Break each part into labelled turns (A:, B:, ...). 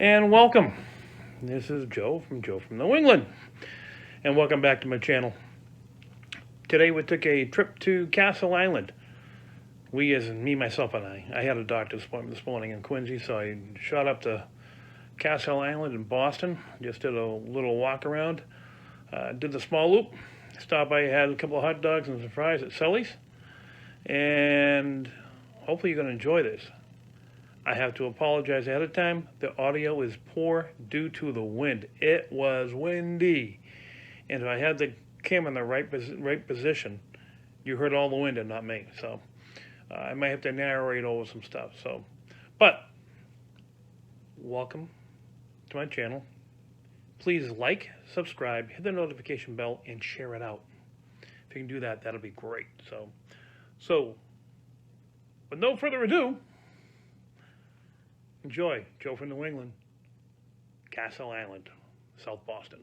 A: And welcome. This is Joe from New England, and welcome back to my channel. Today we took a trip to Castle Island. We, as in me, myself, and I had a doctor's appointment this morning in Quincy, so I shot up to Castle Island in Boston. Just did a little walk around. Did the small loop. Stopped by, had a couple of hot dogs and some fries at Sully's. And hopefully you're going to enjoy this. I have to apologize ahead of time. The audio is poor due to the wind. It was windy. And if I had the camera in the right position, you heard all the wind and not me. So I might have to narrate over some stuff. But welcome to my channel. Please like, subscribe, hit the notification bell, and share it out. If you can do that, that'll be great. So with no further ado, enjoy Joe from New England, Castle Island, South Boston.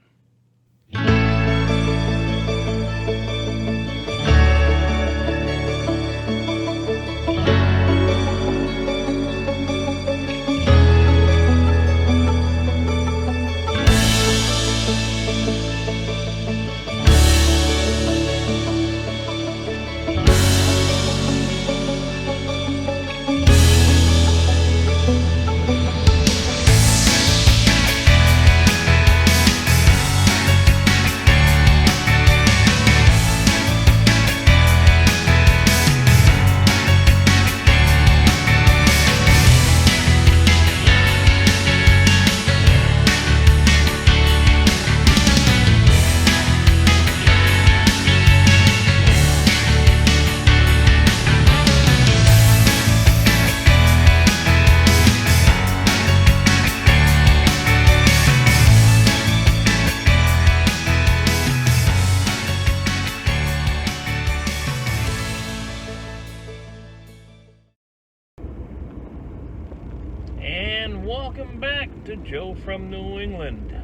A: And welcome back to Joe from New England.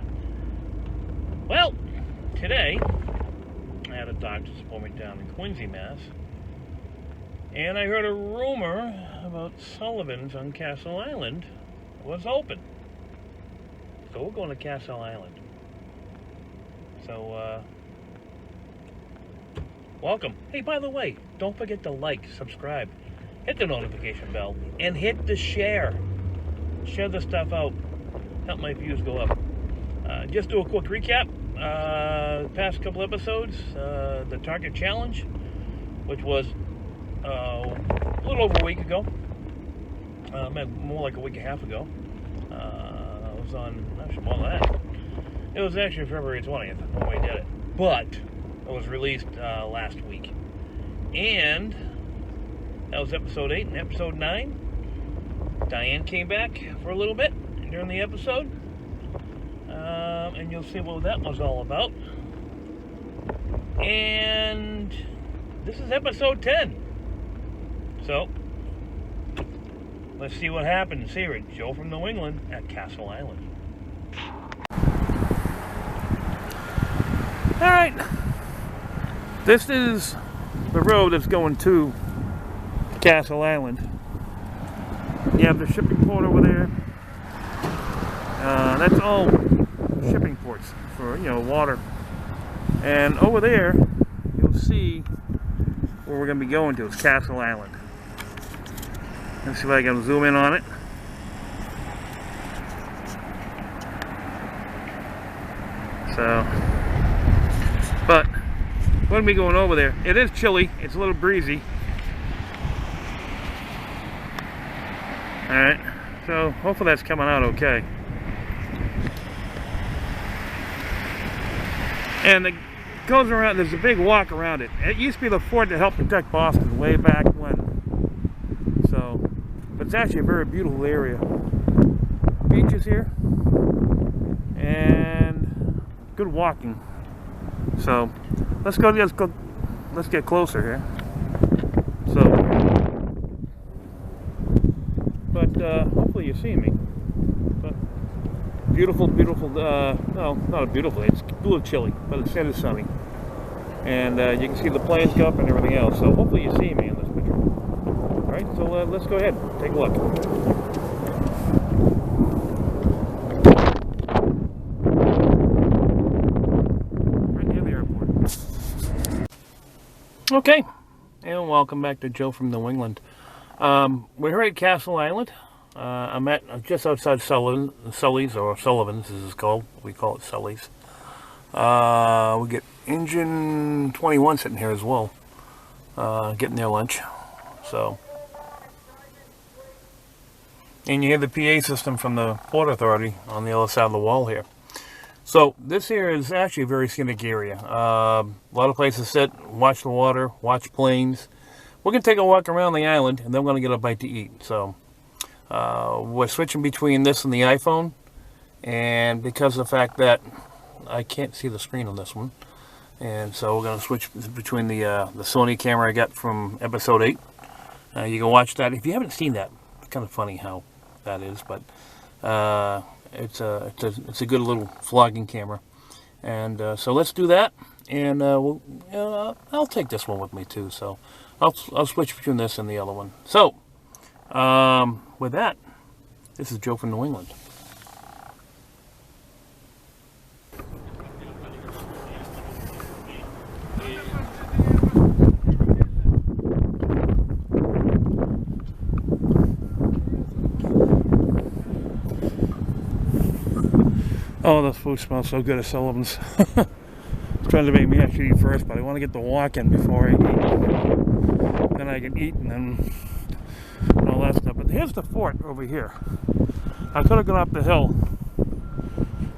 A: Well, today I had a doctor's appointment down in Quincy, Mass. And I heard a rumor about Sullivan's on Castle Island was open. So we're going to Castle Island. So, welcome. Hey, by the way, don't forget to like, subscribe, hit the notification bell, and hit the share. Share the stuff out. Help my views go up. Just do a quick recap. Past couple episodes, the Target Challenge, which was a little over a week ago. More like a week and a half ago. It was on, actually more than that. It was actually February 20th when we did it. But it was released last week. And that was episode 8 and episode 9. Diane came back for a little bit during the episode, and you'll see what that was all about. And this is episode 10. So, let's see what happens here at Joe from New England at Castle Island. Alright, this is the road that's going to Castle Island. You have the shipping port over there. That's all shipping ports for, water. And over there, you'll see where we're going to be going to. It's Castle Island. Let's see if I can zoom in on it. But we're going to be going over there. It is chilly. It's a little breezy. Alright, so hopefully that's coming out okay. And it goes around, there's a big walk around it. It used to be the fort that helped protect Boston way back when. So, but it's actually a very beautiful area. Beaches here. And good walking. So, let's get closer here. Hopefully you see me. But beautiful, no, not beautiful, it's a little chilly, but it's sunny. And you can see the planes go up and everything else, so hopefully you see me in this picture. Alright, so let's go ahead, take a look. Okay, and welcome back to Joe from New England. We're here at Castle Island. I'm at just outside Sully's, or Sullivan's as it's called. We call it Sully's. We get Engine 21 sitting here as well, getting their lunch. So, and you hear the PA system from the Port Authority on the other side of the wall here. So this here is actually a very scenic area. A lot of places to sit, watch the water, watch planes. We're going to take a walk around the island, and then we're going to get a bite to eat. So we're switching between this and the iPhone, and because of the fact that I can't see the screen on this one, and so we're going to switch between the Sony camera I got from episode 8. You can watch that. If you haven't seen that, it's kind of funny how that is, but it's a good little vlogging camera. And so let's do that, and I'll take this one with me too. So I'll switch between this and the other one. So with that, this is Joe from New England. Oh, the food smells so good at Sullivan's. It's trying to make me actually eat first, but I want to get the walk in before I eat. Then I can eat and then all that stuff. But here's the fort over here. I could have gone up the hill,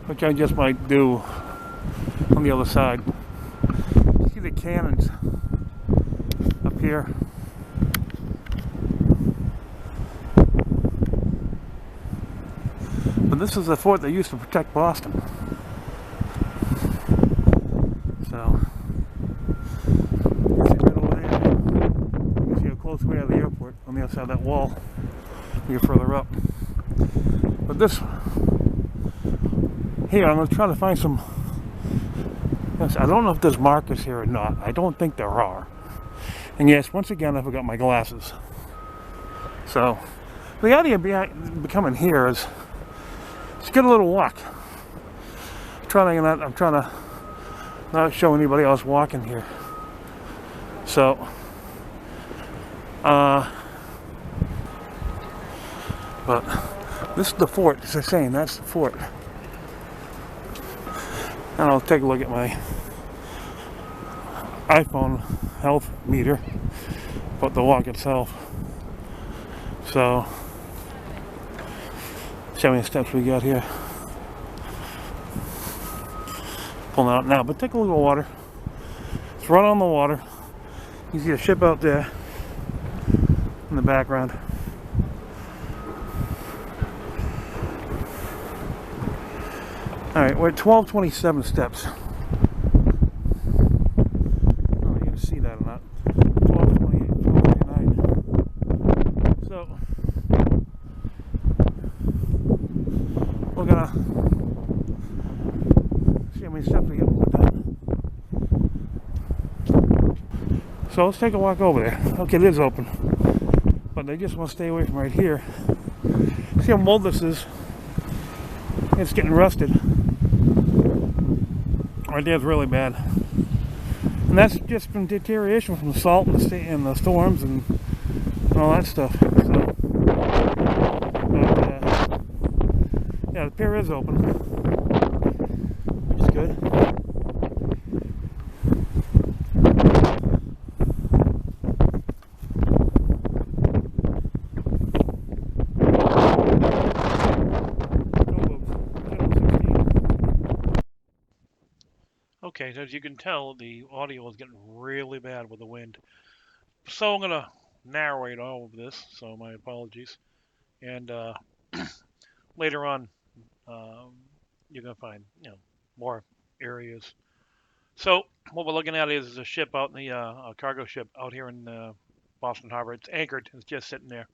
A: which I just might do on the other side. See the cannons up here. But this is the fort that used to protect Boston. So, you see right over there. You can see how close we are to the airport on the other side of that wall. You're further up. But this here, I'm going to try to find some. Yes, I don't know if there's markers here or not. I don't think there are. And yes, once again, I forgot my glasses. So, the idea behind coming here is just get a little walk. I'm trying to not show anybody else walking here. So, but this is the fort. As I'm saying, that's the fort. And I'll take a look at my iPhone health meter, but the walk itself. So, see how many steps we got here. Pulling out now, but take a look at the water. It's right on the water. You see a ship out there in the background. Alright, we're at 1227 steps. I don't know if you can see that or not. 1228, 1229. So, we're gonna see how many steps we get with that. So let's take a walk over there. Okay, it is open, but I just want to stay away from right here. See how mold this is? It's getting rusted. Right there's really bad, and that's just from deterioration from the salt and the storms and all that stuff. So, but, yeah, the pier is open, which is good. Okay, as you can tell, the audio is getting really bad with the wind. So I'm going to narrate all of this, so my apologies. And later on, you're going to find, more areas. So what we're looking at is a ship out in the a cargo ship out here in Boston Harbor. It's anchored. It's just sitting there.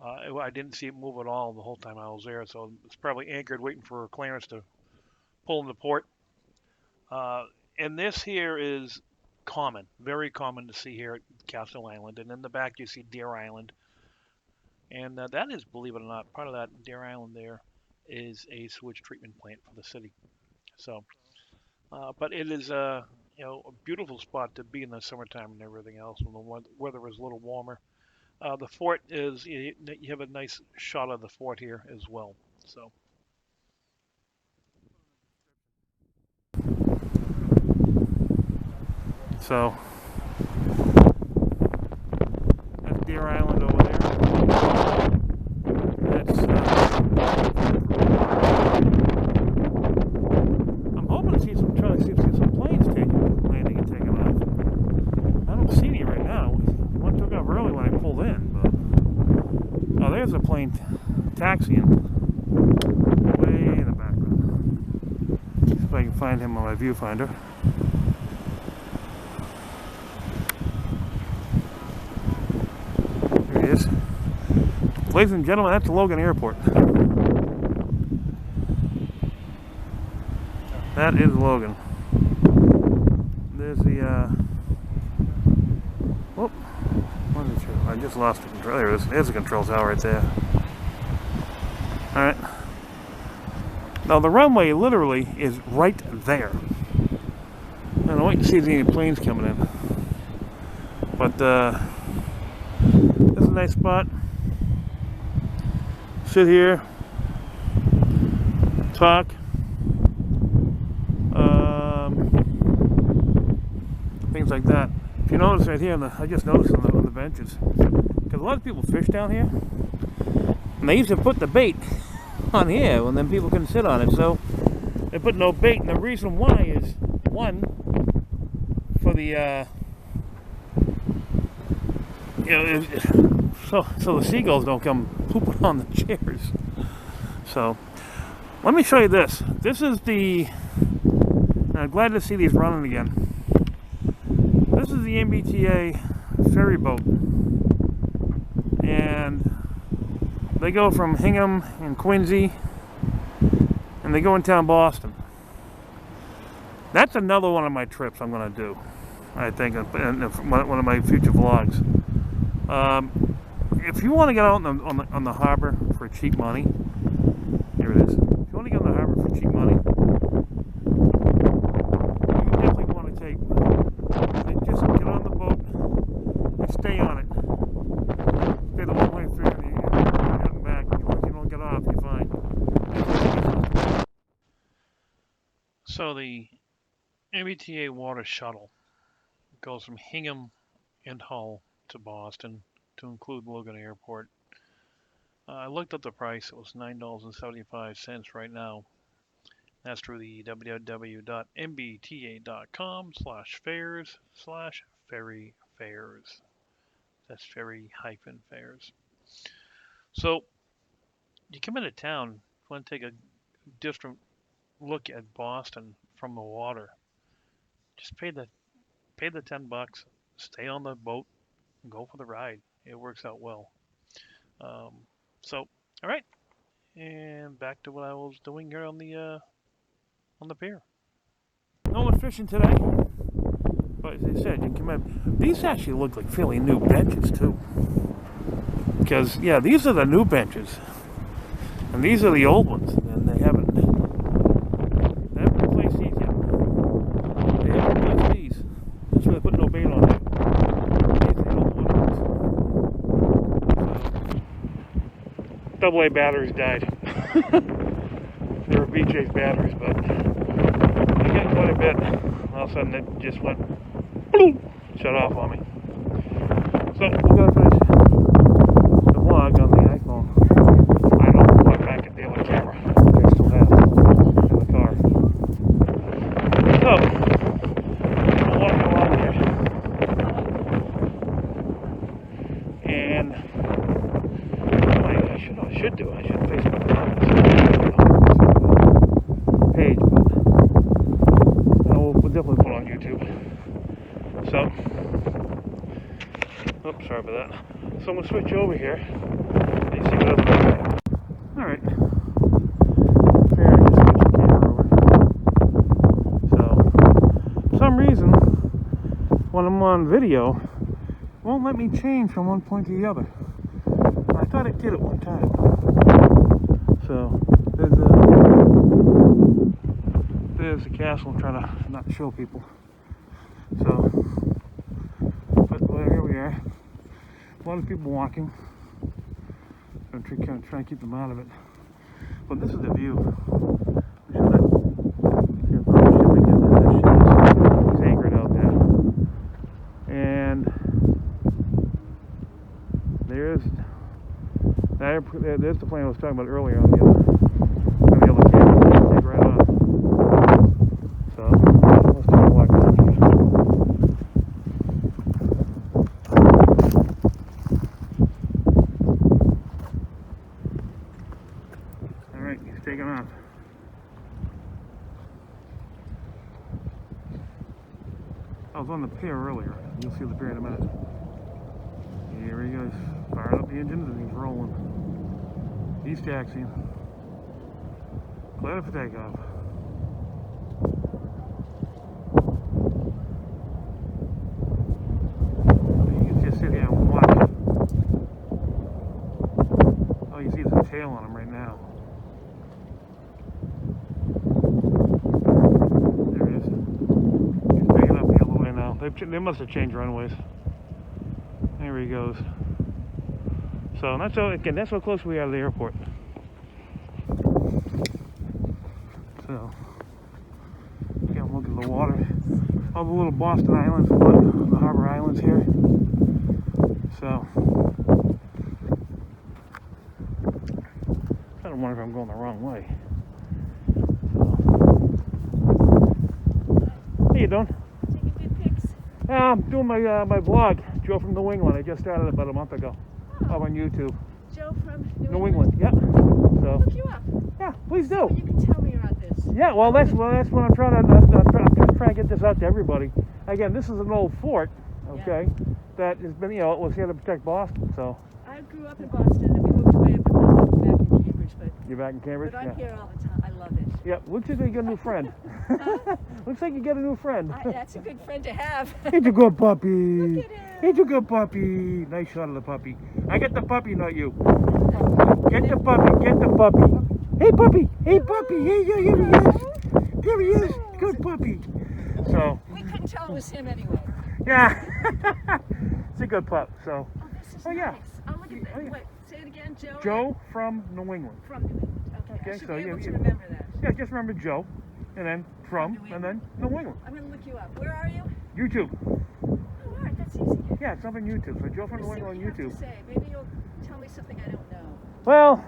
A: I didn't see it move at all the whole time I was there, so it's probably anchored waiting for clearance to pull into port. And this here is common, very common to see here at Castle Island. And in the back you see Deer Island. And that is, believe it or not, part of that Deer Island there is a sewage treatment plant for the city. So, but it is
B: a beautiful spot to be in the summertime and everything else when the weather is a little warmer. The fort is, you have a nice shot of the fort here as well. So,
A: So that's Deer Island over there. That's I'm hoping to see some planes landing and taking off. I don't see any right now. One took off early when I pulled in, but oh, there's a plane taxiing way in the background. See if I can find him on my viewfinder. There he is. Ladies and gentlemen, that's the Logan Airport. That is Logan. There's the oh, what is it? I just lost the control. There it is. There's the control tower right there. Alright. Now the runway literally is right there. And I'm waiting to see if there's any planes coming in. But this is a nice spot. Sit here, talk. Things like that. If you notice right here, I just noticed on the benches, because a lot of people fish down here, and they used to put the bait on here, and then people couldn't sit on it, so they put no bait. And the reason why is, one, for the so the seagulls don't come pooping on the chairs. So let me show you this. This is the. I'm glad to see these running again. This is the MBTA ferry boat, and they go from Hingham and Quincy, and they go in town Boston. That's another one of my trips I'm going to do, I think, in one of my future vlogs. If you want to get out on the harbor for cheap money, here it is. If you want to get on the harbor for cheap money, you definitely want to just get on the boat and stay on it. Pay the one-way fare and you're getting back. As long as you don't get off, you're fine.
B: so the MBTA water shuttle goes from Hingham and Hull to Boston to include Logan Airport. I looked up the price. It was $9.75 right now. That's through the www.mbta.com/fares/ferry fares. That's ferry-fares. So you come into town, you want to take a different look at Boston from the water. Just pay the $10, stay on the boat, and go for the ride. It works out well. So, all right, and back to what I was doing here on the pier.
A: No one fishing today, but as I said, you can come in. These actually look like fairly new benches too, because yeah, these are the new benches, and these are the old ones, and they haven't replaced these yet. They haven't replaced these. That's why they put no bait on it. These are the old ones. AA batteries died. They were BJ's batteries, but they get quite a bit. All of a sudden, it just went boom, shut off on me. So we're gonna finish the vlog on the iPhone. I don't plug back at the other camera. I still have in the car. So we'll walk along here, and I should Facebook page, but we'll definitely put it on YouTube. So, oops, sorry about that. So I'm gonna switch over here and see what else I got. All right. There, I just switched the camera over. So, for some reason, when I'm on video, it won't let me change from one point to the other. I thought it did at one time. So there's the castle. I'm trying to not show people. So, but well, here we are. A lot of people walking. I'm trying to keep them out of it. But this is the view. He's anchored out there. And there's the plane I was talking about earlier on the other camera. Take right off. So let's take a walk down here. Alright, he's taking off. I was on the pier earlier. You'll see the pier in a minute. Here he goes. Firing up the engines and he's rolling. He's taxiing. Clear for takeoff. You can just sit here and watch. Oh, you see the tail on him right now. There he is. He's taking up the other way now. They must have changed runways. There he goes. So that's how close we are to the airport. So, again, look at the water. All the little Boston Islands, the harbor islands here. So, I don't wonder if I'm going the wrong way. So, how you doing?
C: Taking good pics.
A: I'm doing my vlog, Joe from New England. I just started about a month ago. Up on YouTube.
C: Joe from
A: New England. Yeah. So.
C: Look you up.
A: Yeah, please do.
C: So you can tell me about this.
A: Yeah, well, that's what I'm trying to. I'm trying to get this out to everybody. Again, this is an old fort, okay, that has been, it was here to protect Boston. So.
C: I grew up in Boston, and we moved away, but now I'm back in Cambridge. But
A: you're back in Cambridge.
C: But I'm here all the time. I love it.
A: Yeah, looks like you got a new friend.
C: Huh?
A: Looks like you got a new friend.
C: That's a good friend to have.
A: He's a good puppy.
C: Look at him.
A: He's a good puppy. Nice shot of the puppy. I get the puppy, not you. Get the puppy. Get the puppy. Hey, puppy. Hey, puppy. Hey, here he is. Here he is. Good puppy. So.
C: We couldn't tell it was him anyway.
A: Yeah. It's a good pup. So.
C: Oh, this is
A: yeah.
C: nice. Oh, look at that.
A: Oh, yeah.
C: Wait, say it again, Joe.
A: Joe from New England.
C: From New England. Okay. I should
A: So
C: be able
A: you
C: to remember that.
A: Yeah, just remember Joe, and then from, and then New England.
C: I'm going to look you up. Where are you?
A: YouTube.
C: Oh, all right. That's easy.
A: Yeah, it's up on YouTube. So Joe from New England on YouTube.
C: Say. Maybe you'll tell me something I don't know.
A: Well,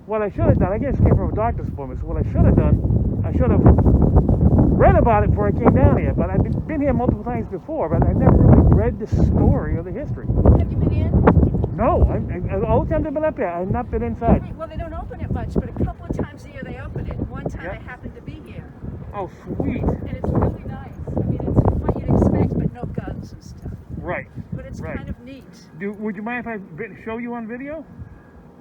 A: what I should have done, I just came from a doctor's appointment, so what I should have done, I should have read about it before I came down here. But I've been here multiple times before, but I've never really read the story or the history.
C: Have you been in?
A: No, all the times I've been up here, I've not been inside.
C: Well, they don't open it much, but a couple of times a year they open it. One time I happened to be here.
A: Oh, sweet.
C: And it's really nice. I mean, it's what you'd expect, but no guns and stuff.
A: Right.
C: But it's kind of neat.
A: Would you mind if I show you on video?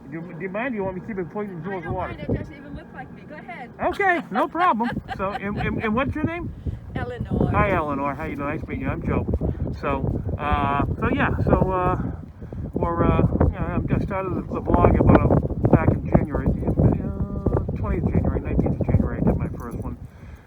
A: Do you mind? Do you want me to keep it pointing towards the water?
C: I don't mind. It doesn't even look like me. Go ahead.
A: Okay, no problem. So, and what's your name?
C: Eleanor.
A: Hi, Eleanor. How you doing? Nice to meet you. I'm Joe. So, I started the vlog back in January, 20th January, 19th of January. I did my first one.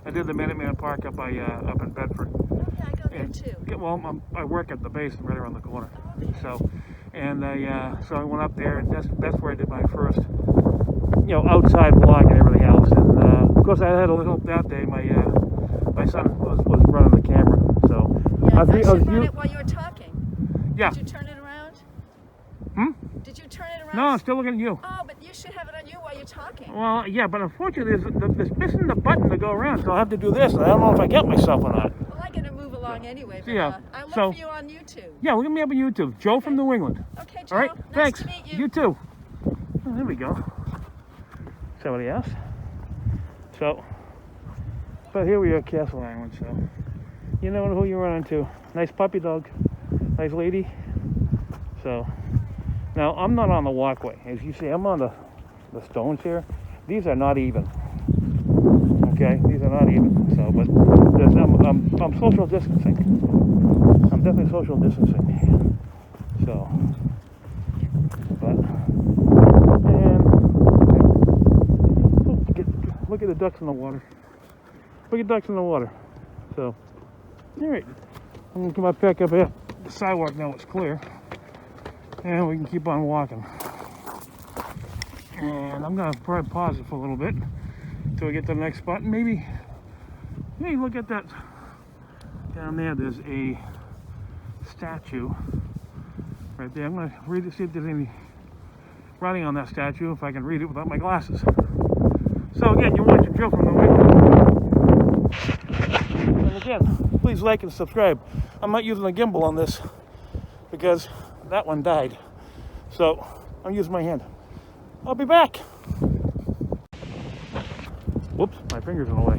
A: I did the Minuteman Park up in Bedford.
C: Okay, I go there too.
A: Well, I work at the base right around the corner.
C: Okay.
A: So I went up there, and that's where I did my first, outside vlog and everything else. And of course, I had a little that day. My son was running the camera, so
C: yeah, I should run it while you were talking.
A: Yeah.
C: Did you turn it around? Did you turn it around?
A: No, I'm still looking at you.
C: Oh, but you should have it on you while you're talking.
A: Well, yeah, but unfortunately, there's missing the button to go around, so I'll have to do this. And I don't know if I get myself or not.
C: Well, I got to move along anyway. But,
A: Yeah.
C: I look
A: So-
C: for you on YouTube.
A: Yeah, look at me up on YouTube. Joe from New England.
C: Okay, Joe.
A: All right,
C: Nice
A: thanks.
C: to meet you.
A: You too. Oh, there we go. Somebody else. So, but here we are, Castle Island. So, you know who you run into. Nice puppy dog. Nice lady. So, now I'm not on the walkway. As you see, I'm on the stones here. These are not even. Okay, these are not even. So, but I'm social distancing. I'm definitely social distancing. So, but and look at the ducks in the water. Look at ducks in the water. So, All right, I'm gonna come up back up here. The sidewalk now is clear, and we can keep on walking. And I'm gonna probably pause it for a little bit until we get to the next spot. And maybe look at that down there. There's a statue right there. I'm gonna read it, see if there's any writing on that statue, if I can read it without my glasses. So again, you're watching Joe from the window. And again, please like and subscribe. I'm not using a gimbal on this because that one died. So I'm using my hand. I'll be back. Whoops, my finger's in the way.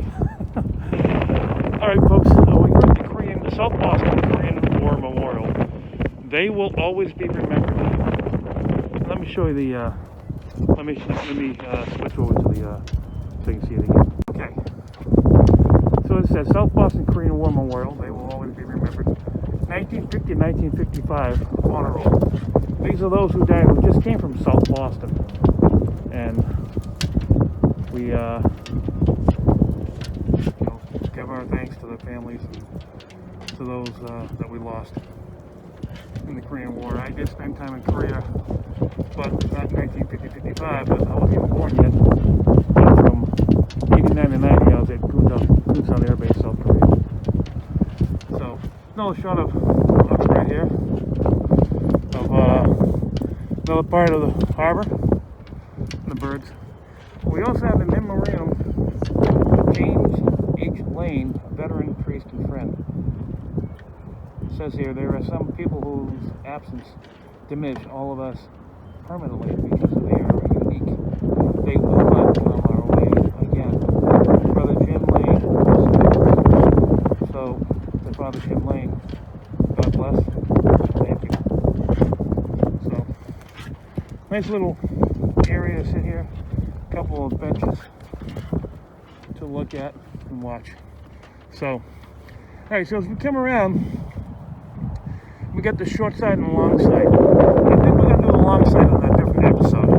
A: All right, folks, we're at the South Boston Korean War Memorial. They will always be remembered. Let me show you the. Let me switch over to the so you can see it again. Okay. So it says South Boston Korean War Memorial. They will always be remembered. 1950 to 1955 honor roll. These are those who died who just came from South Boston, and we give our thanks to their families and to those that we lost in the Korean War. I did spend time in Korea, but not 1950-55, but I wasn't even born yet. But from 89 to 90, I was at Kunsan Air Base, South Korea. So, another shot of up right here of another part of the harbor, the birds. We also have in memoriam James H. Lane, a veteran, priest, and friend. It says here, there are some people whose absence diminish all of us permanently because they are unique. They will not come our way again. Brother Jim Lane. So, to Father Jim Lane, God bless. Thank you. So, nice little area to sit here. A couple of benches to look at and watch. So, alright, so as we come around, we got the short side and the long side. I think we're going to do the long side on a different episode.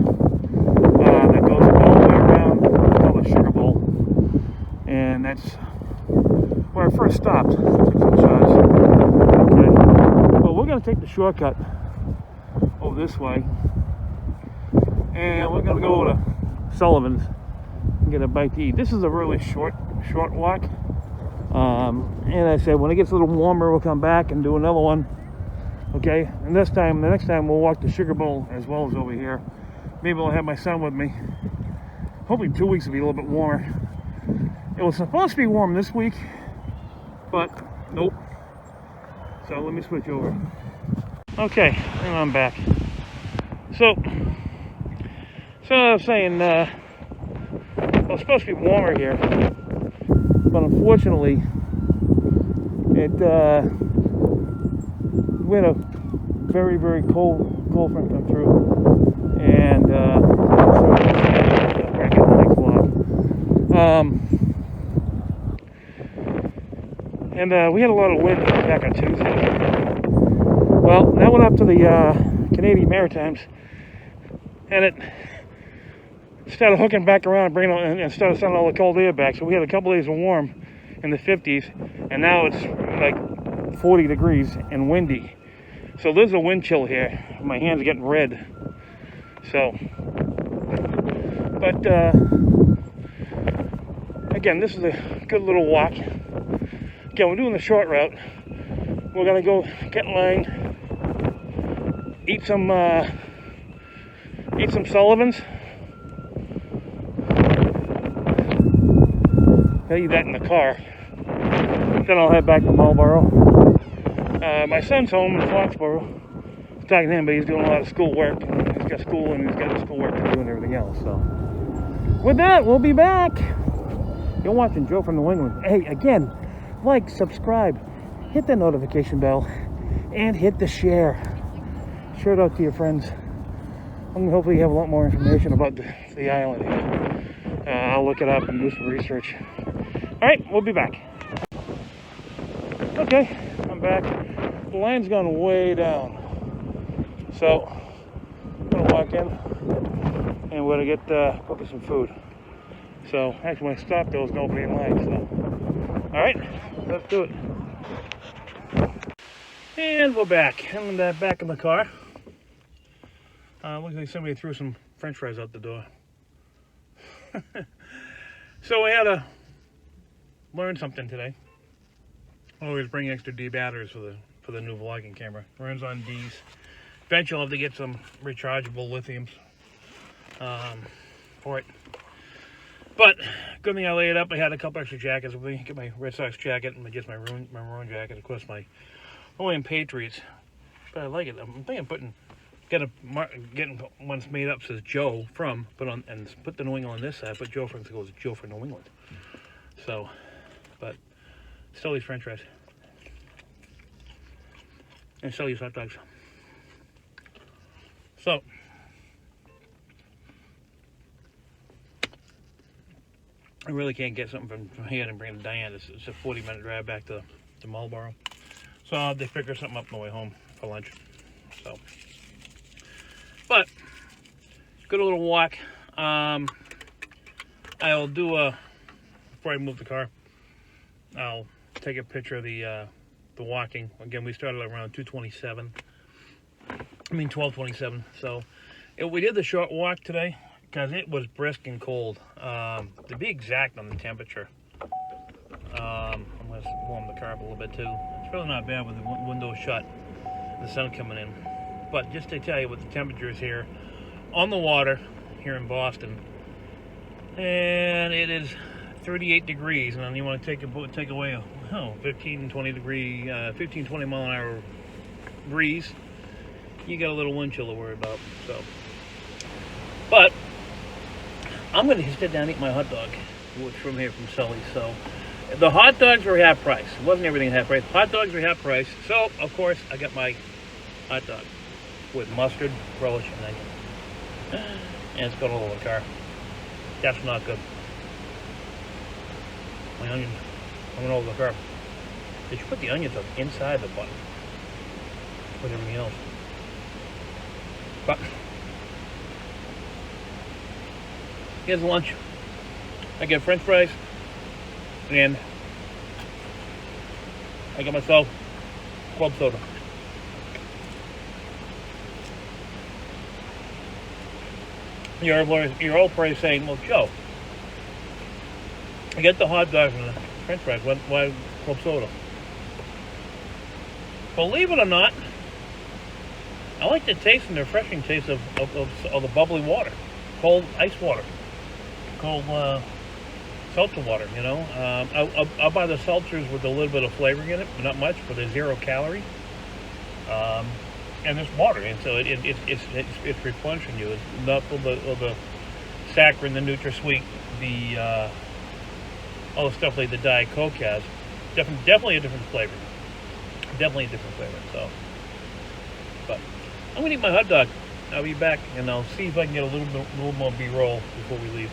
A: That goes all the way around. It's called the Sugar Bowl. And that's where I first stopped. Took some shots. Okay. Well, we're going to take the shortcut over this way. And we're going to go over to Sullivan's and get a bite to eat. This is a really short walk. And I said, when it gets a little warmer, we'll come back and do another one. Okay, and the next time we'll walk the Sugar Bowl as well as over here. Maybe I'll have my son with me. Hopefully 2 weeks will be a little bit warmer. It was supposed to be warm this week, but nope. So let me switch over. Okay, and I'm back. So I was saying, it was supposed to be warmer here, but unfortunately, we had a very, very cold front come through, and we had a lot of wind back on Tuesday. Well, that went up to the Canadian Maritimes, and it started hooking back around, and started sending all the cold air back. So we had a couple days of warm in the 50s, and now it's like 40 degrees and windy. So there's a wind chill here. My hands are getting red. So, but again, this is a good little walk. Again, we're doing the short route. We're gonna go get in line, eat some Sullivans. I'll eat that in the car. Then I'll head back to Marlboro. My son's home in Foxborough. I was talking to him, but he's doing a lot of school work. He's got school and he's got his school work to do and everything else. So, with that, we'll be back. You're watching Joe from the Wingman. Hey, again, like, subscribe, hit the notification bell, and hit the share. Share it out to your friends. I'm going to hopefully have a lot more information about the island here. I'll look it up and do some research. Alright, we'll be back. Okay, I'm back. The line's gone way down. So, I'm going to walk in and we're going to get cook some food. So, actually when I stopped, there was nobody in line. So, alright, let's do it. And we're back. I'm back in the car. Looks like somebody threw some French fries out the door. So we had to learn something today. Always bring extra D batteries for the new vlogging camera. Runs on D's. Eventually I'll have to get some rechargeable lithiums for it. But good thing I laid it up. I had a couple extra jackets with me. Get my Red Sox jacket and just my maroon jacket. Of course my Hawaiian Patriots. But I like it. I'm thinking getting one's made up says Joe from, put the New England on this side. Put Joe from, so it goes Joe for New England. So, but still these French fries and still these hot dogs. So. I really can't get something from here and bring it to Diane. It's a 40-minute drive back to Marlboro. So I'll have to figure something up on the way home for lunch. So, but good little walk. I'll do before I move the car, I'll take a picture of the walking. Again, we started around 12:27. So we did the short walk today, because it was brisk and cold. To be exact on the temperature, I'm going to warm the car up a little bit too. It's really not bad with the window shut, the sun coming in. But just to tell you what the temperature is here on the water here in Boston, and it is 38 degrees. And then you want to take away a 15, 20 mile an hour breeze, you got a little wind chill to worry about. So, but I'm going to sit down and eat my hot dog, which from here from Sully's. So the hot dogs were half price. It wasn't everything half price. Hot dogs were half price. So of course I got my hot dog with mustard, relish, and onion. And it's got all over the car. That's not good. My onions coming over the car. They should put the onions up inside the bun with everything else. But here's lunch. I get French fries, and I got myself club soda. You're all probably saying, well, Joe, I get the hot dogs and the French fries. Why club soda? Believe it or not, I like the taste and the refreshing taste of the bubbly water, cold ice water. Cold seltzer water, you know. I'll buy the seltzers with a little bit of flavoring in it, but not much, but they're 0 calorie. And there's water, and so it's replenishing you. It's not all the saccharin, the NutraSweet, all the stuff like the Diet Coke has. Definitely a different flavor. Definitely a different flavor. So, but I'm gonna eat my hot dog. I'll be back, and I'll see if I can get a little more B-roll before we leave.